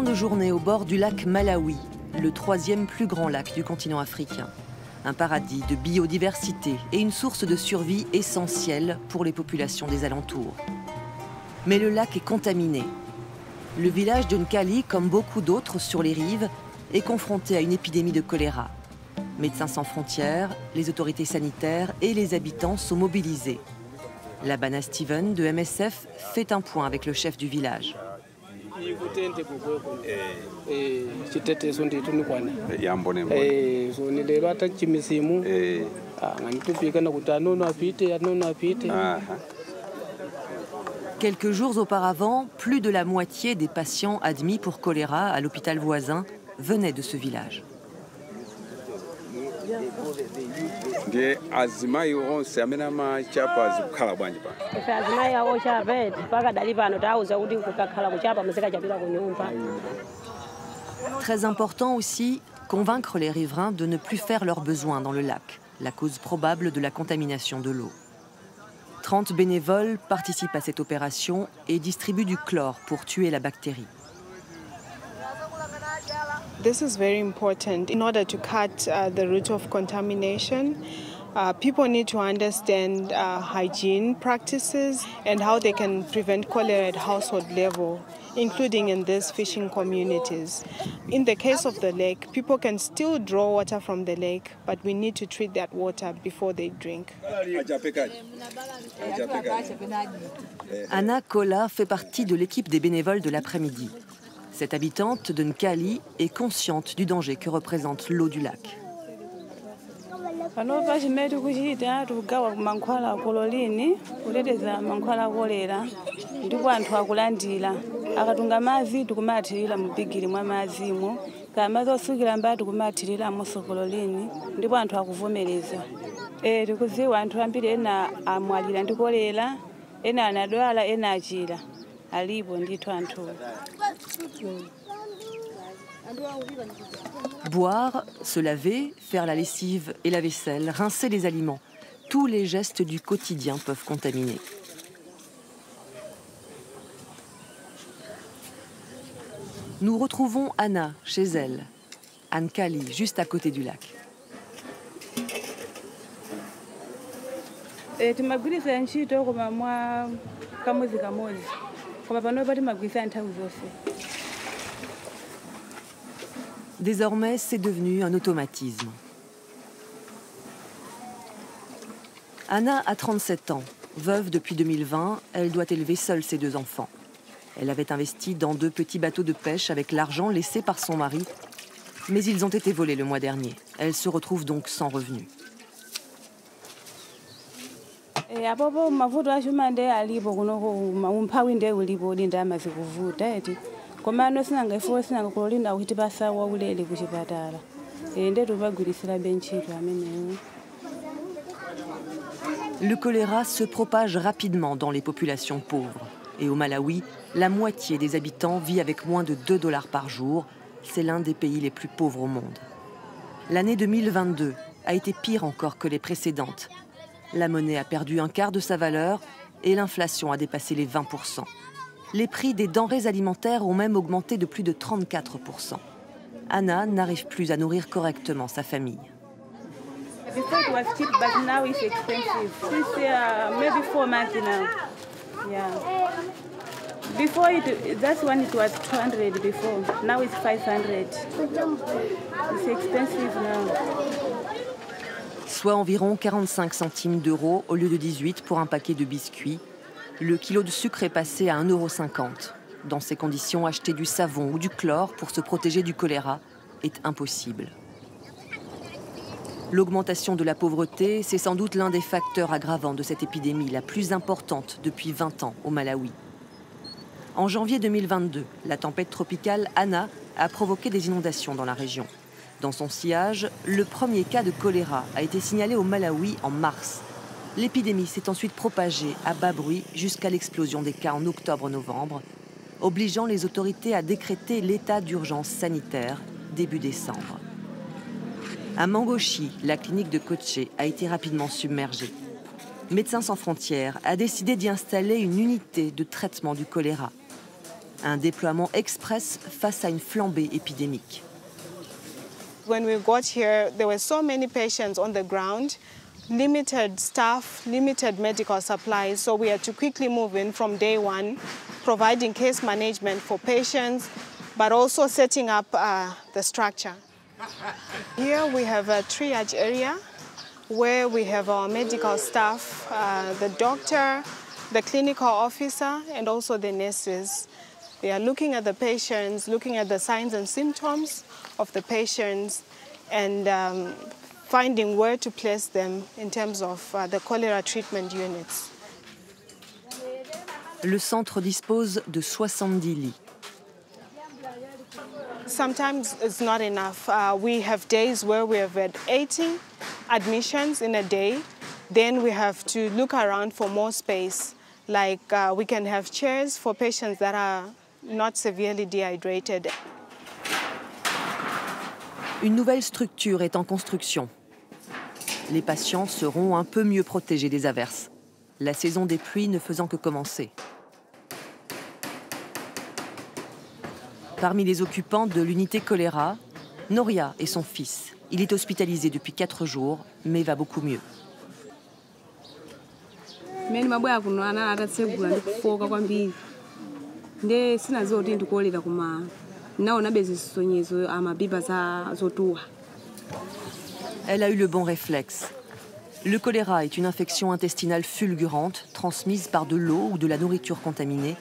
Fin de journée au bord du lac Malawi, le troisième plus grand lac du continent africain. Un paradis de biodiversité et une source de survie essentielle pour les populations des alentours. Mais le lac est contaminé. Le village de Nkali, comme beaucoup d'autres sur les rives, est confronté à une épidémie de choléra. Médecins sans frontières, les autorités sanitaires et les habitants sont mobilisés. Labana Steven de MSF fait un point avec le chef du village. Quelques jours auparavant, plus de la moitié des patients admis pour choléra à l'hôpital voisin venaient de ce village. Très important aussi, convaincre les riverains de ne plus faire leurs besoins dans le lac, la cause probable de la contamination de l'eau. 30 bénévoles participent à cette opération et distribuent du chlore pour tuer la bactérie. This is very important in order to cut the route of contamination. People need to understand hygiene practices and how they can prevent cholera at household level, including in these fishing communities. In the case of the lake, people can still draw water from the lake, but we need to treat that water before they drink. Anna Kola fait partie de l'équipe des bénévoles de l'après-midi. Cette habitante de Nkali est consciente du danger que représente l'eau du lac. Boire, se laver, faire la lessive et la vaisselle, rincer les aliments, tous les gestes du quotidien peuvent contaminer. Nous retrouvons Anna chez elle, à Nkali, juste à côté du lac. Désormais, c'est devenu un automatisme. Anna a 37 ans. Veuve depuis 2020, elle doit élever seule ses 2 enfants. Elle avait investi dans 2 petits bateaux de pêche avec l'argent laissé par son mari, mais ils ont été volés le mois dernier. Elle se retrouve donc sans revenus. Le choléra se propage rapidement dans les populations pauvres. Et au Malawi, la moitié des habitants vit avec moins de 2 $ par jour. C'est l'un des pays les plus pauvres au monde. L'année 2022 a été pire encore que les précédentes. La monnaie a perdu un quart de sa valeur et l'inflation a dépassé les 20%. Les prix des denrées alimentaires ont même augmenté de plus de 34%. Anna n'arrive plus à nourrir correctement sa famille. Before it was cheap, but now it's expensive. Since maybe 4 months now. Yeah. Before that's when it was 200 before. Now it's 500. It's expensive now. Soit environ 45 centimes d'euros au lieu de 18 pour un paquet de biscuits. Le kilo de sucre est passé à 1,50 €. Dans ces conditions, acheter du savon ou du chlore pour se protéger du choléra est impossible. L'augmentation de la pauvreté, c'est sans doute l'un des facteurs aggravants de cette épidémie, la plus importante depuis 20 ans au Malawi. En janvier 2022, la tempête tropicale Anna a provoqué des inondations dans la région. Dans son sillage, le premier cas de choléra a été signalé au Malawi en mars. L'épidémie s'est ensuite propagée à bas bruit jusqu'à l'explosion des cas en octobre-novembre, obligeant les autorités à décréter l'état d'urgence sanitaire début décembre. À Mangochi, la clinique de Koche a été rapidement submergée. Médecins sans frontières a décidé d'y installer une unité de traitement du choléra. Un déploiement express face à une flambée épidémique. When we got here, there were so many patients on the ground, limited staff, limited medical supplies, so we had to quickly move in from day one, providing case management for patients, but also setting up the structure. Here we have a triage area where we have our medical staff, the doctor, the clinical officer, and also the nurses. They are looking at the patients, looking at the signs and symptoms of the patients, and finding where to place them in terms of the cholera treatment units. Le centre dispose de 70 lits. Sometimes it's not enough. We have days where we have had 80 admissions in a day. Then we have to look around for more space. Like we can have chairs for patients that are not severely dehydrated. Une nouvelle structure est en construction. Les patients seront un peu mieux protégés des averses, la saison des pluies ne faisant que commencer. Parmi les occupants de l'unité choléra, Noria et son fils. Il est hospitalisé depuis 4 jours, mais va beaucoup mieux. Elle a eu le bon réflexe. Le choléra est une infection intestinale fulgurante, transmise par de l'eau ou de la nourriture contaminée,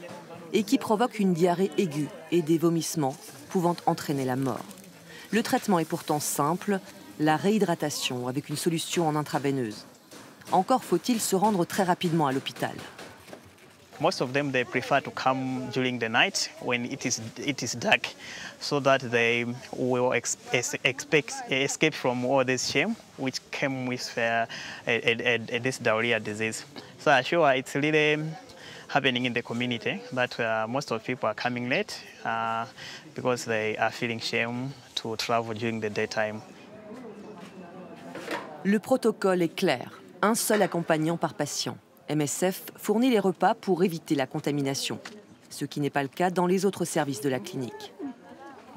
et qui provoque une diarrhée aiguë et des vomissements, pouvant entraîner la mort. Le traitement est pourtant simple, la réhydratation avec une solution en intraveineuse. Encore faut-il se rendre très rapidement à l'hôpital. Most of them, they prefer to come during the night when it is dark, so that they will escape from all this shame which came with this diarrhea disease. So I'm sure it's really happening in the community that most of people are coming late because they are feeling shame to travel during the daytime. Le protocole est clair, un seul accompagnant par patient. MSF fournit les repas pour éviter la contamination, ce qui n'est pas le cas dans les autres services de la clinique.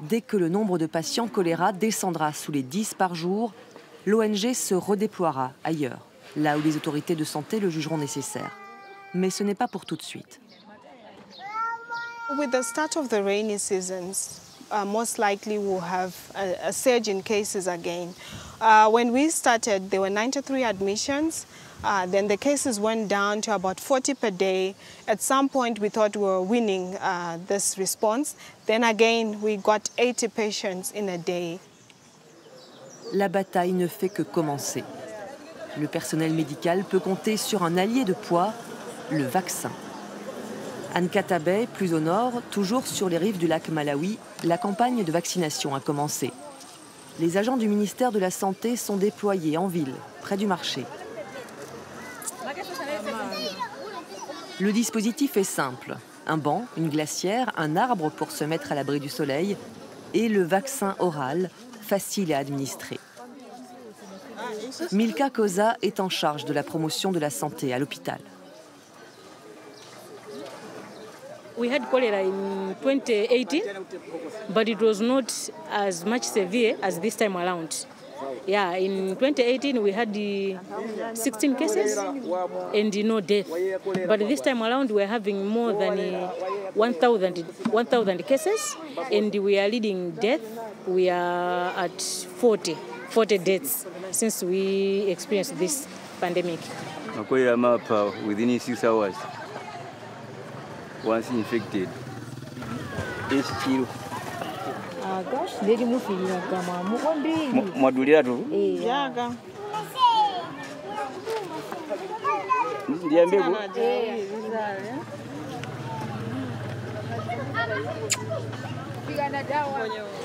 Dès que le nombre de patients choléra descendra sous les 10 par jour, l'ONG se redéploiera ailleurs, là où les autorités de santé le jugeront nécessaire. Mais ce n'est pas pour tout de suite. With the start of the rainy seasons, most likely we'll have a surge in cases again. When we started, there were 93 admissions. Then the cases went down to about 40 per day. At some point, we thought we were winning this response. Then again, we got 80 patients in a day. La bataille ne fait que commencer. Le personnel médical peut compter sur un allié de poids, le vaccin. Ankata Bay, plus au nord, toujours sur les rives du lac Malawi, la campagne de vaccination a commencé. Les agents du ministère de la Santé sont déployés en ville, près du marché. Le dispositif est simple. Un banc, une glacière, un arbre pour se mettre à l'abri du soleil et le vaccin oral, facile à administrer. Milka Koza est en charge de la promotion de la santé à l'hôpital. We had cholera in 2018, but it was not as much severe as this time around. Yeah, in 2018 we had 16 cases and no death. But this time around we're having more than 1,000 cases and we are leading death. We are at 40 deaths since we experienced this pandemic. Cholera map within 6 hours. Once infected, it's still. Gosh, lady movie Madulira tu. Yaga. Ndiye mbegu.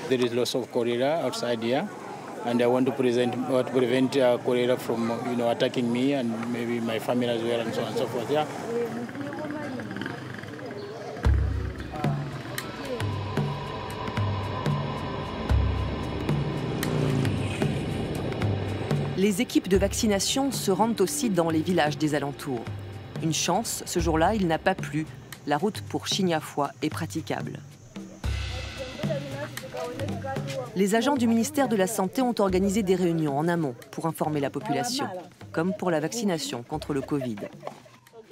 There is lots of cholera outside here, and I want to prevent cholera from attacking me and maybe my family as well, and so on and so forth. Yeah. Les équipes de vaccination se rendent aussi dans les villages des alentours. Une chance, ce jour-là, il n'a pas plu, la route pour Chignafua est praticable. Les agents du ministère de la Santé ont organisé des réunions en amont pour informer la population, comme pour la vaccination contre le Covid.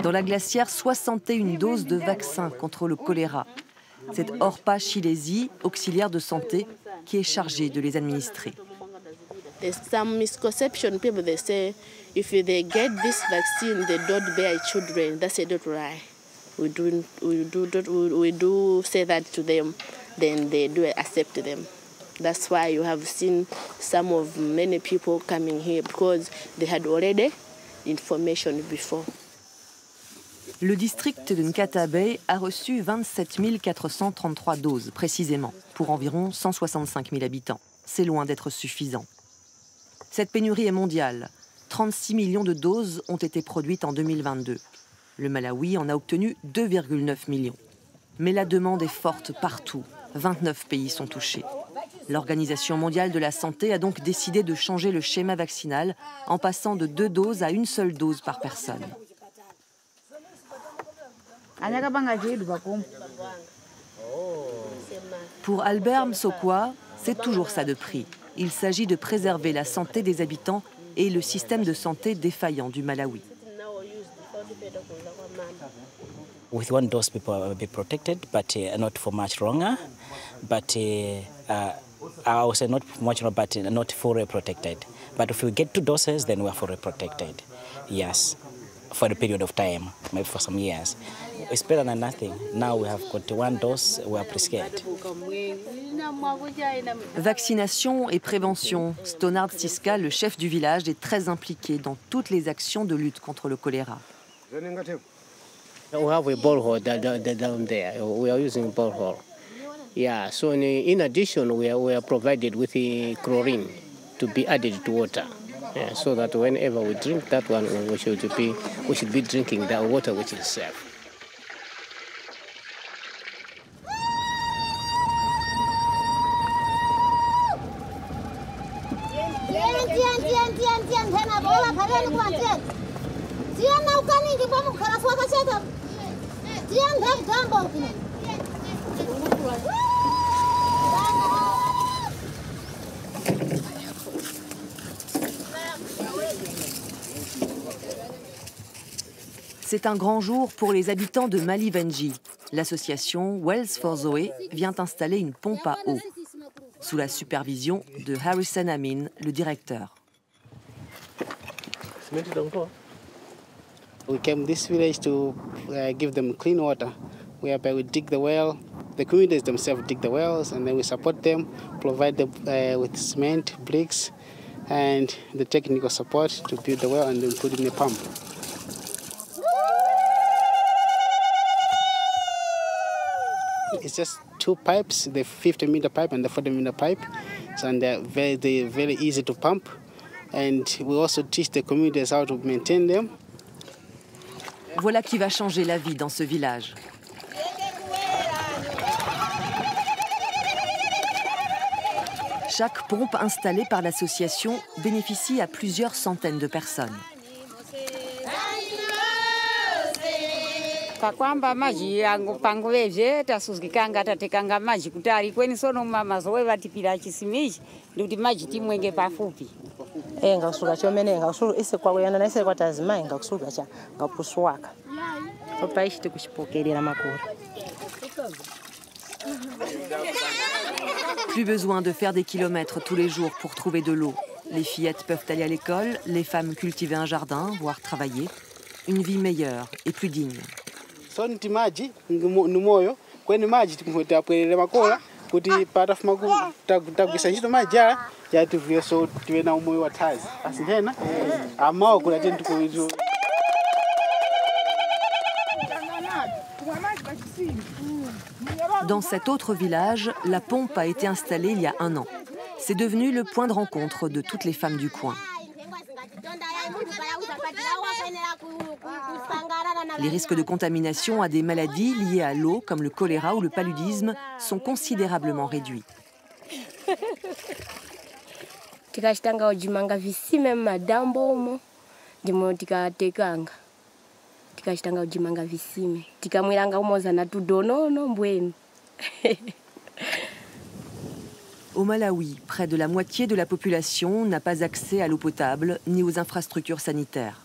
Dans la glacière, 61 doses de vaccin contre le choléra. C'est Orpa Chilesi, auxiliaire de santé, qui est chargée de les administrer. There's some misconception. People they say if they get this vaccine, they don't bear children. That's a lie. We do say that to them, then they do accept them. That's why you have seen many people coming here because they had already information before. Le district de Nkata Bay a reçu 27 433 doses, précisément, pour environ 165 000 habitants. C'est loin d'être suffisant. Cette pénurie est mondiale. 36 millions de doses ont été produites en 2022. Le Malawi en a obtenu 2,9 millions. Mais la demande est forte partout. 29 pays sont touchés. L'Organisation mondiale de la santé a donc décidé de changer le schéma vaccinal en passant de 2 doses à une seule dose par personne. Pour Albert Msokwa, c'est toujours ça de prix. Il s'agit de préserver la santé des habitants et le système de santé défaillant du Malawi. With one dose, people will be protected, but not for much longer. But I would say not much longer, but not fully protected. But if we get 2 doses, then we are fully protected. Yes, for a period of time, maybe for some years. It's better than nothing. Now we have got 1 dose, we are pretty scared. Vaccination et prévention. Stonard Siska, le chef du village, est très impliqué dans toutes les actions de lutte contre le choléra. We have a borehole down there. We are using a borehole. Yeah, so in addition, we are provided with chlorine to be added to water. Yeah, so that whenever we drink that one, we should be drinking that water which is safe. C'est un grand jour pour les habitants de Malivenji. L'association Wells for Zoe vient installer une pompe à eau, sous la supervision de Harrison Amin, le directeur. We came to this village to give them clean water, whereby we dig the well. The communities themselves dig the wells, and then we support them, provide them with cement, bricks, and the technical support to build the well and then put in a pump. It's just 2 pipes, the 50-meter pipe and the 40-meter pipe, and they're very easy to pump. And we also teach the communities how to maintain them. Voilà qui va changer la vie dans ce village. Chaque pompe installée par l'association bénéficie à plusieurs centaines de personnes. Kakwamba maji yangu pangu vevye tasuzikanga tatekanga maji kutari kweni sono mama zoe vatipira chisimichi nduti maji timwenge pafupi ngakusuka chomene ngakusuka ise kwa yana naise kwa tazimai ngakusuka cha ngapuswaka opaishite kuchipokerera makuru. Plus besoin de faire des kilomètres tous les jours pour trouver de l'eau. Les fillettes peuvent aller à l'école, les femmes cultiver un jardin, voire travailler. Une vie meilleure et plus digne. Sonti maji numoyo kweni maji tikupwelele makola kuti patafu maku tagwisa ntchito maji ya tivuye so tiwe na umoyo wa thazi asintena amawo kula tenti kuizo. Dans cet autre village, la pompe a été installée il y a 1 an. C'est devenu le point de rencontre de toutes les femmes du coin. Les risques de contamination à des maladies liées à l'eau, comme le choléra ou le paludisme, sont considérablement réduits. tikachitanga kujimanga visime tikamwiranga umoza na tudonono mbweni. Au Malawi, près de la moitié de la population n'a pas accès à l'eau potable ni aux infrastructures sanitaires.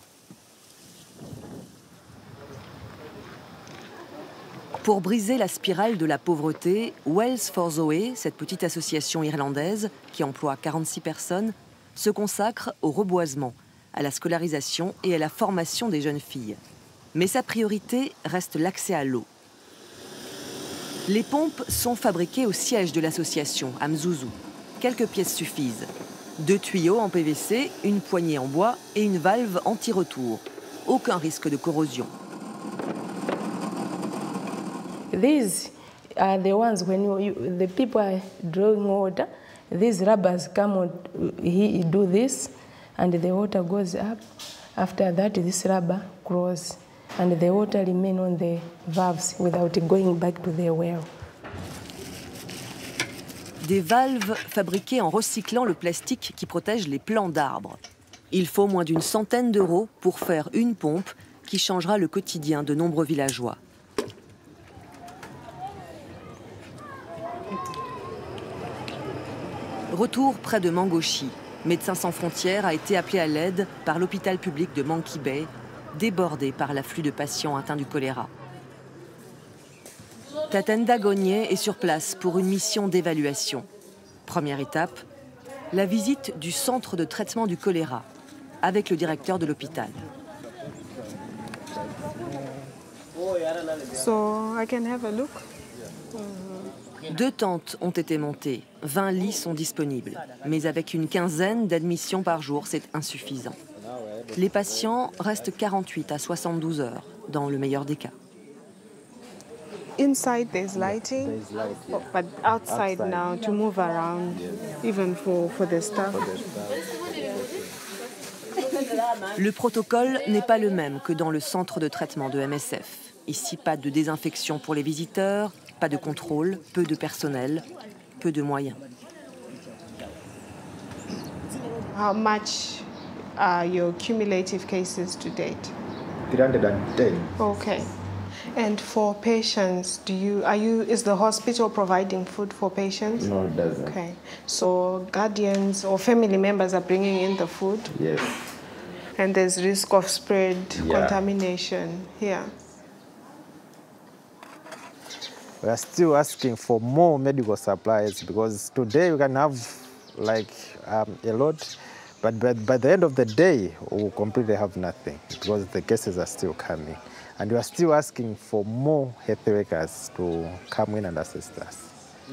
Pour briser la spirale de la pauvreté, Wells for Zoe, cette petite association irlandaise qui emploie 46 personnes, se consacre au reboisement, à la scolarisation et à la formation des jeunes filles. Mais sa priorité reste l'accès à l'eau. Les pompes sont fabriquées au siège de l'association, à Mzuzu. Quelques pièces suffisent. 2 tuyaux en PVC, une poignée en bois et une valve anti-retour. Aucun risque de corrosion. These are the ones when the people are drawing water, these rubbers come on, he do this, and the water goes up. After that, this rubber closes, and the water remains on the valves without going back to the well. Des valves fabriquées en recyclant le plastique qui protège les plants d'arbres. Il faut moins d'une centaine d'euros pour faire une pompe qui changera le quotidien de nombreux villageois. Retour près de Mangochi. Médecins sans frontières a été appelé à l'aide par l'hôpital public de Monkey Bay, débordé par l'afflux de patients atteints du choléra. Tatenda Gogné est sur place pour une mission d'évaluation. Première étape, la visite du centre de traitement du choléra avec le directeur de l'hôpital. So I can have a look. 2 tentes ont été montées, 20 lits sont disponibles. Mais avec une quinzaine d'admissions par jour, c'est insuffisant. Les patients restent 48 à 72 heures, dans le meilleur des cas. Inside there's lighting, but outside now to move around, even for the staff. Le protocole n'est pas le même que dans le centre de traitement de MSF. Ici, pas de désinfection pour les visiteurs, pas de contrôle, peu de personnel, peu de moyens. How much are your cumulative cases to date? 310. Okay. And for patients, is the hospital providing food for patients? No, it doesn't. Okay. So guardians or family members are bringing in the food? Yes. And there's risk of spread, contamination here. We are still asking for more medical supplies because today we can have a lot, but by the end of the day, we'll completely have nothing because the cases are still coming. And we are still asking for more health workers to come in and assist us.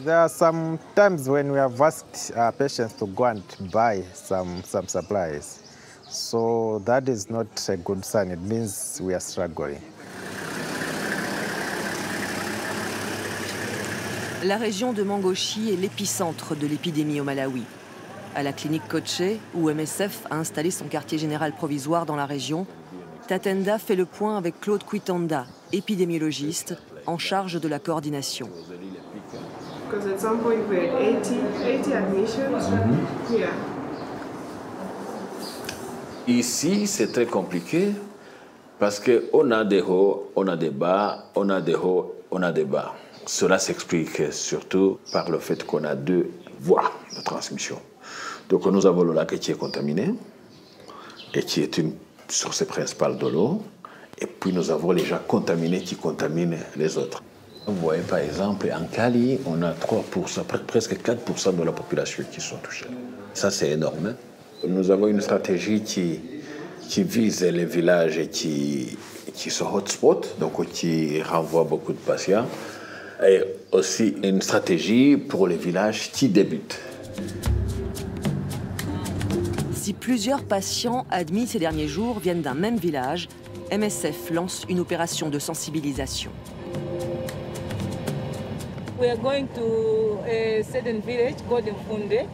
There are some times when we have asked our patients to go and buy some supplies. So that is not a good sign. It means we are struggling. La région de Mangochi est l'épicentre de l'épidémie au Malawi. À la clinique Koche, où MSF a installé son quartier général provisoire dans la région, Tatenda fait le point avec Claude Kuitanda, épidémiologiste en charge de la coordination. Because at some point we had 80 admissions. Yeah. Ici, c'est très compliqué parce qu'on a des hauts, on a des bas, on a des hauts, on a des bas. Cela s'explique surtout par le fait qu'on a 2 voies de transmission. Donc nous avons le lac qui est contaminé et qui est une source principale de l'eau. Et puis nous avons les gens contaminés qui contaminent les autres. Vous voyez par exemple en Cali, on a 3%, presque 4% de la population qui sont touchés. Ça c'est énorme. Nous avons une stratégie qui vise les villages qui sont hotspots, donc qui renvoient beaucoup de patients. Et aussi une stratégie pour les villages qui débutent. Si plusieurs patients admis ces derniers jours viennent d'un même village, MSF lance une opération de sensibilisation. We are going to a certain village called Mfunde.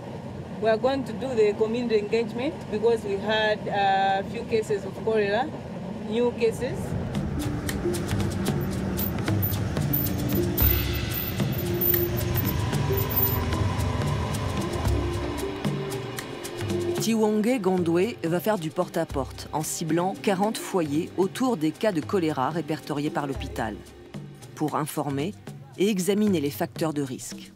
We are going to do the community engagement because we had a few cases of cholera, new cases. Tiwonge Gondwe va faire du porte-à-porte en ciblant 40 foyers autour des cas de choléra répertoriés par l'hôpital pour informer et examiner les facteurs de risque.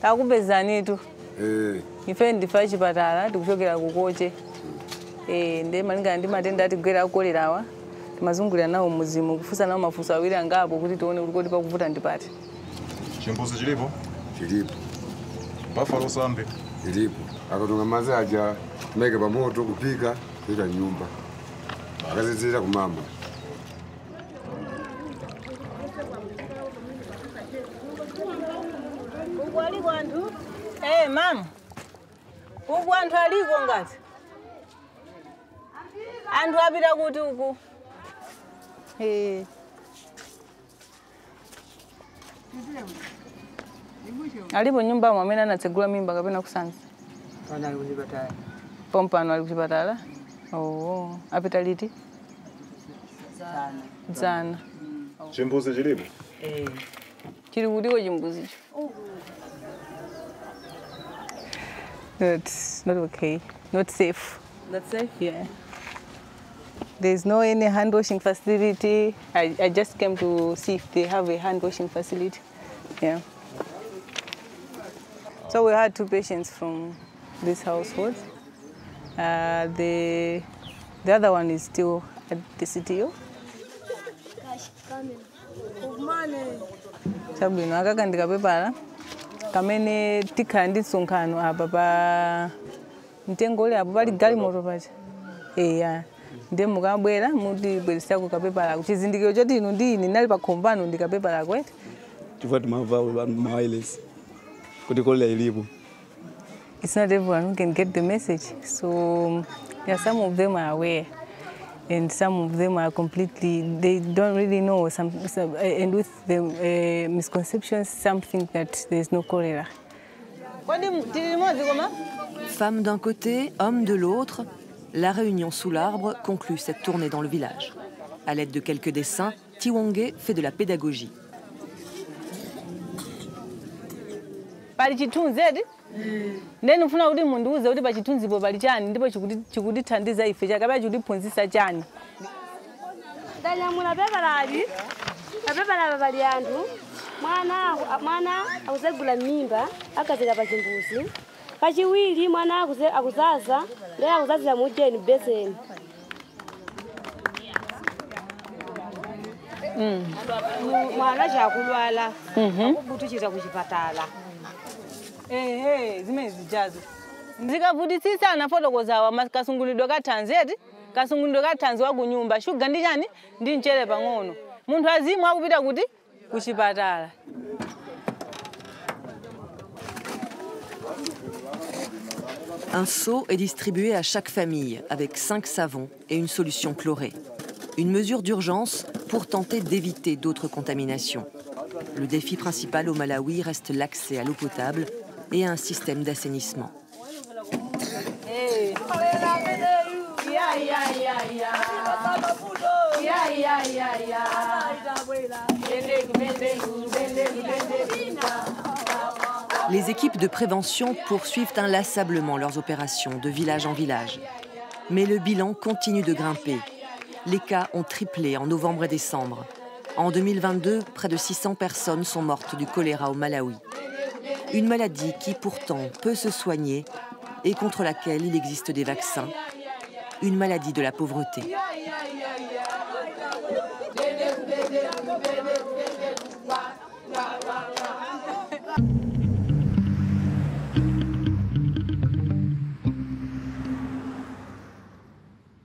Takupezanitu ife ndifa chipatala tikuchokera kukoche ndi malingana ndi matenda atigwera kukolerawa timazungulira nawo muzimu kufusa nawo mafunso awiri angapo kuti tione kuti kodi pakuvuta ndipati. Chimbuzi chilipo? Chilipo. Buffalo sambe? Chilipo. Akatunga mazi aja meke pamoto kupika kuita nyumba akazizira kumama. Aliko anthu? Mama. Uku anthu aliko ngati? Anthu apita kuti uku? Alipo nyumba amene anatsegula mimba kapena kusanza? Pana ali kuchipatala. Pompano ali kuchipatala? Oh, apita liti? Dzana. Chimbuzi chilipo? Chili kutiko chimbuzicho? Not okay. Not safe. Not safe? Yeah. There's no any hand washing facility. I just came to see if they have a hand washing facility. Yeah. So we had 2 patients from this household. The other one is still at the CTO. Sabino akaka ndikapepala kamene tikhala ndi msonkhano apa pa mtengo ule apo pali galimoto pacha. Ndiye mukabwera mutibweretsa kukapepala kuchizindikiro choti inu ndi ine nali pa khombano ndikapepala kwete. Chifukwa timamva wireless kuti kolera ilipo. It's not everyone who can get the message. So yeah, some of them are aware. And some of them are completely, they don't really know, and with the misconceptions, some think that there's no cholera. Femmes d'un côté, hommes de l'autre, la réunion sous l'arbre conclut cette tournée dans le village. À l'aide de quelques dessins, Tiwonge fait de la pédagogie. Ndeni ufuna kuti mundiuze kuti pachitunzipo pali chani ndipo chikutithandiza ife chakaba chikutiphunzitsa chani. Ndanyamula pepala pali anthu mwana akuzegula mimba akazera pa chimbuzi kachiwiri mwana akuzaza ndi akuzazira mujeni beseni. Mwana chakulwala akubutuchira kuchipatala. Zimene zijazo ndikavutitsitsa anafotokozawa kasungulidwe kathanzeti kasungulidwe kathanzi wa kunyumba shuga ndi chani ndi mchere pang'ono munthu azimu akupita kuti kuchipatala. Un seau est distribué à chaque famille avec 5 savons et une solution chlorée. Une mesure d'urgence pour tenter d'éviter d'autres contaminations. Le défi principal au Malawi reste l'accès à l'eau potable et à un système d'assainissement. Les équipes de prévention poursuivent inlassablement leurs opérations de village en village. Mais le bilan continue de grimper. Les cas ont triplé en novembre et décembre. En 2022, près de 600 personnes sont mortes du choléra au Malawi. Une maladie qui pourtant peut se soigner et contre laquelle il existe des vaccins. Une maladie de la pauvreté.